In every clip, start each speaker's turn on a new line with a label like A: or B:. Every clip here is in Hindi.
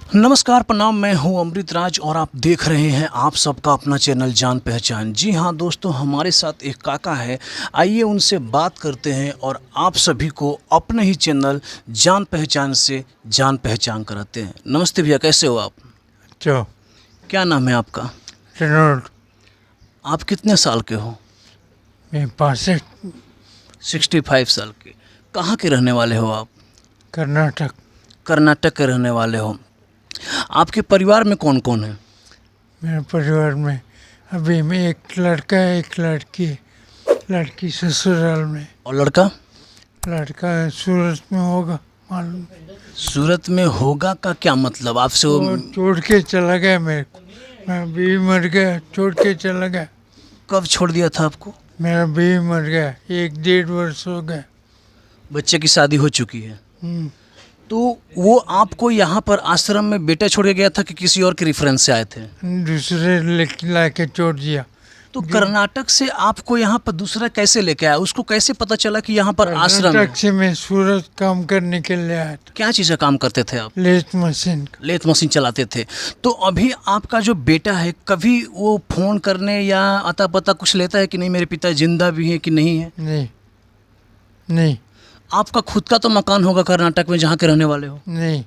A: नमस्कार प्रणाम, मैं हूं अमृत राज और आप देख रहे हैं आप सबका अपना चैनल जान पहचान। जी हां दोस्तों, हमारे साथ एक काका है। आइए उनसे बात करते हैं और आप सभी को अपने ही चैनल जान पहचान से जान पहचान कराते हैं। नमस्ते भैया, कैसे हो आप?
B: तो
A: क्या नाम है आपका?
B: रेनॉल्ड
A: आप कितने साल के हो?
B: में 65
A: 65 साल के। कहाँ के रहने वाले हो आप?
B: कर्नाटक।
A: कर्नाटक के रहने वाले हो। आपके परिवार में कौन कौन है?
B: मेरे परिवार में अभी मैं एक लड़का है, एक लड़की है। लड़की ससुराल में,
A: और लड़का?
B: लड़का सूरत में होगा मालूम नहीं।
A: सूरत में होगा का क्या मतलब? आपसे
B: वो
A: वो
B: छोड़ के चला गया मेरे को। मेरा बीवी मर गया, छोड़ के चला गया।
A: कब छोड़ दिया था आपको?
B: मेरा बीवी मर गया, 1-1.5 वर्ष हो गया।
A: बच्चे की शादी हो चुकी है।
B: हम्म,
A: तो वो आपको यहाँ पर आश्रम में बेटा छोड़ के गया था कि किसी और के रेफरेंस से आए थे?
B: दूसरे ला के छोड़ दिया।
A: तो कर्नाटक से आपको यहाँ पर दूसरा कैसे लेके आया? उसको कैसे पता चला कि यहाँ पर आश्रम है?
B: कर्नाटक से मैं सूरत काम करने के लिए आया था।
A: क्या चीज़ का काम करते थे आप?
B: लेथ मशीन का।
A: लेथ मशीन चलाते थे। तो अभी आपका जो बेटा है, कभी वो फ़ोन करने या अता पता कुछ लेता है कि नहीं मेरे पिता जिंदा भी हैं कि नहीं है?
B: नहीं नहीं
A: आपका खुद का तो मकान होगा कर्नाटक में जहाँ के रहने वाले हो।
B: नहीं।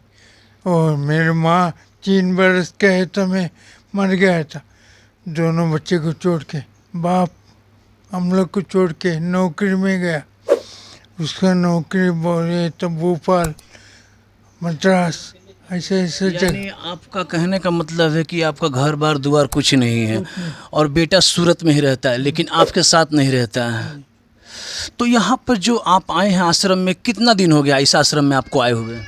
B: और मेरी माँ 3 बरस का है तो मैं मर गया था, दोनों बच्चे को छोड़ के। बाप हम लोग को छोड़ के नौकरी में गया। उसका नौकरी बोले तो भोपाल, मद्रास, ऐसे ऐसे
A: यानी आपका कहने का मतलब है कि आपका घर बार दुआर कुछ नहीं है और बेटा सूरत में ही रहता है लेकिन आपके साथ नहीं रहता है। तो यहाँ पर जो आप आए हैं आश्रम में, कितना दिन हो गया इस आश्रम में आपको आए हुए?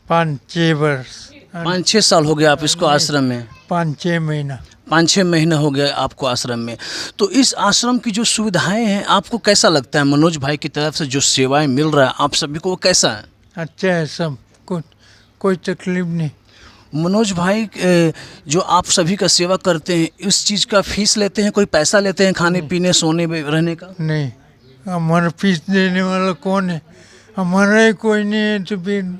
B: 5-6 वर्ष,
A: 5-6 साल हो गया आप इसको आश्रम में?
B: 5-6 महीना।
A: 5-6 महीने हो गए आपको आश्रम में। तो इस आश्रम की जो सुविधाएं हैं आपको कैसा लगता है? मनोज भाई की तरफ से जो सेवाएं मिल रहा है आप सभी को, वो कैसा है?
B: अच्छा है सब कुछ, कोई तकलीफ नहीं।
A: मनोज भाई जो आप सभी का सेवा करते हैं, इस चीज़ का फीस लेते हैं? कोई पैसा लेते हैं खाने पीने सोने में रहने का?
B: नहीं, हमारा फीस देने वाला कौन है? हमारा ही कोई नहीं है तो फिर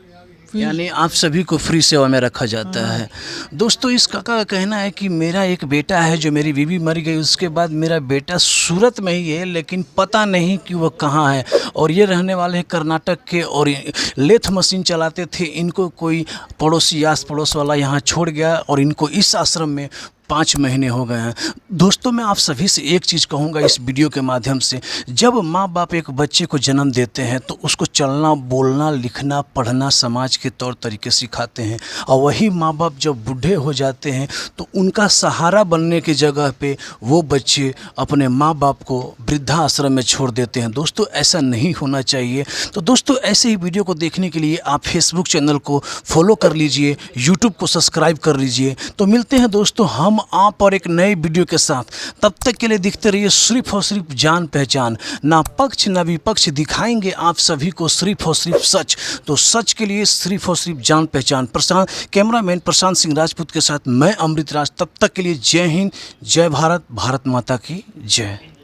A: यानी आप सभी को फ्री सेवा में रखा जाता है। दोस्तों, इस काका का कहना है कि मेरा एक बेटा है, जो मेरी बीवी मर गई उसके बाद मेरा बेटा सूरत में ही है लेकिन पता नहीं कि वह कहाँ है। और ये रहने वाले हैं कर्नाटक के और लेथ मशीन चलाते थे। इनको कोई पड़ोसी आस पड़ोस वाला यहाँ छोड़ गया और इनको इस आश्रम में 5 महीने हो गए हैं। दोस्तों, मैं आप सभी से एक चीज़ कहूँगा इस वीडियो के माध्यम से, जब माँ बाप एक बच्चे को जन्म देते हैं तो उसको चलना बोलना लिखना पढ़ना समाज के तौर तरीके सिखाते हैं। और वही माँ बाप जब बूढ़े हो जाते हैं तो उनका सहारा बनने की जगह पे वो बच्चे अपने माँ बाप को वृद्धाश्रम में छोड़ देते हैं। दोस्तों, ऐसा नहीं होना चाहिए। तो दोस्तों, ऐसे ही वीडियो को देखने के लिए आप फेसबुक चैनल को फॉलो कर लीजिए, यूट्यूब को सब्सक्राइब कर लीजिए। तो मिलते हैं दोस्तों हम आप और एक नए वीडियो के साथ। तब तक के लिए दिखते रहिए सिर्फ और सिर्फ जान पहचान। ना पक्ष ना विपक्ष, दिखाएंगे आप सभी को सिर्फ और सिर्फ सच। तो सच के लिए सिर्फ और सिर्फ जान पहचान। कैमरामैन प्रशांत सिंह राजपूत के साथ मैं अमृत राज। तब तक के लिए जय हिंद, जय भारत, भारत माता की जय।